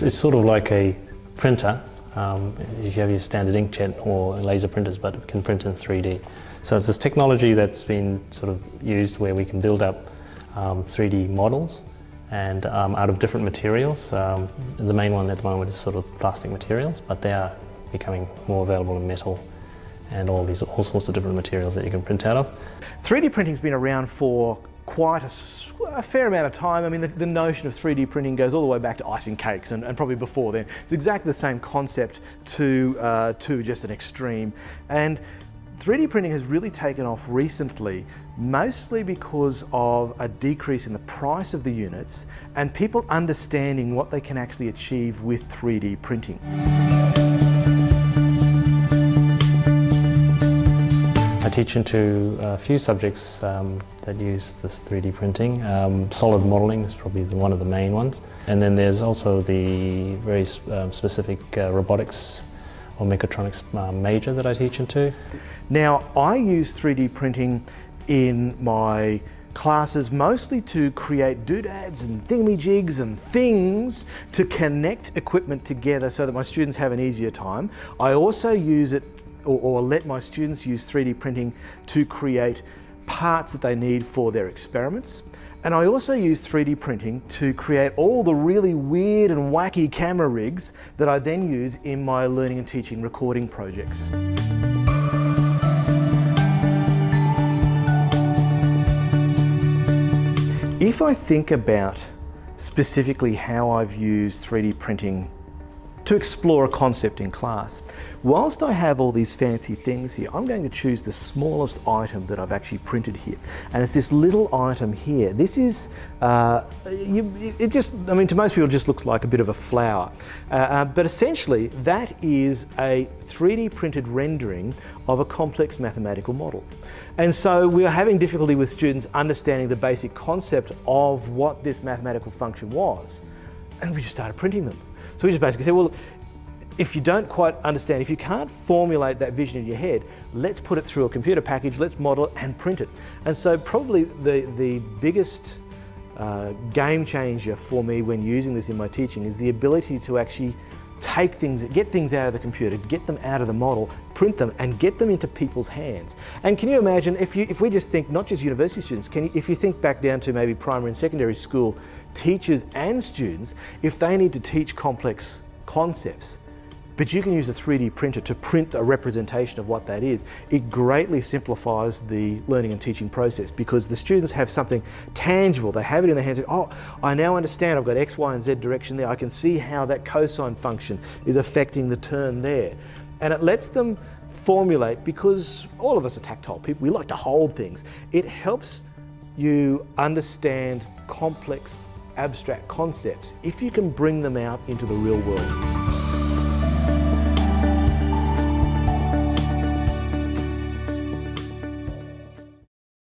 It's sort of like a printer. You have your standard inkjet or laser printers, but it can print in 3D. So it's this technology that's been sort of used where we can build up 3D models and out of different materials. The main one at the moment is sort of plastic materials, but they are becoming more available in metal and all sorts of different materials that you can print out of. 3D printing's been around for quite a fair amount of time. I mean, the notion of 3D printing goes all the way back to icing cakes and probably before then. It's exactly the same concept to just an extreme. And 3D printing has really taken off recently, mostly because of a decrease in the price of the units and people understanding what they can actually achieve with 3D printing. I teach into a few subjects that use this 3D printing. Solid modelling is probably one of the main ones. And then there's also the very specific robotics or mechatronics major that I teach into. Now, I use 3D printing in my classes mostly to create doodads and thingamajigs and things to connect equipment together so that my students have an easier time. I also use it or let my students use 3D printing to create parts that they need for their experiments. And I also use 3D printing to create all the really weird and wacky camera rigs that I then use in my learning and teaching recording projects. If I think about specifically how I've used 3D printing to explore a concept in class, whilst I have all these fancy things here, I'm going to choose the smallest item that I've actually printed here. And it's this little item here. This is, to most people it just looks like a bit of a flower. But essentially that is a 3D printed rendering of a complex mathematical model. And so we are having difficulty with students understanding the basic concept of what this mathematical function was. And we just started printing them. So we just basically said, well, if you don't quite understand, if you can't formulate that vision in your head, let's put it through a computer package, let's model it and print it. And so probably the biggest game changer for me when using this in my teaching is the ability to actually take things, get things out of the computer, get them out of the model, print them and get them into people's hands. And can you imagine if we just think, not just university students, if you think back down to maybe primary and secondary school teachers and students, if they need to teach complex concepts, but you can use a 3D printer to print a representation of what that is, it greatly simplifies the learning and teaching process because the students have something tangible. They have it in their hands. Oh, I now understand. I've got X, Y, and Z direction there. I can see how that cosine function is affecting the turn there. And it lets them formulate, because all of us are tactile people. We like to hold things. It helps you understand complex, abstract concepts if you can bring them out into the real world.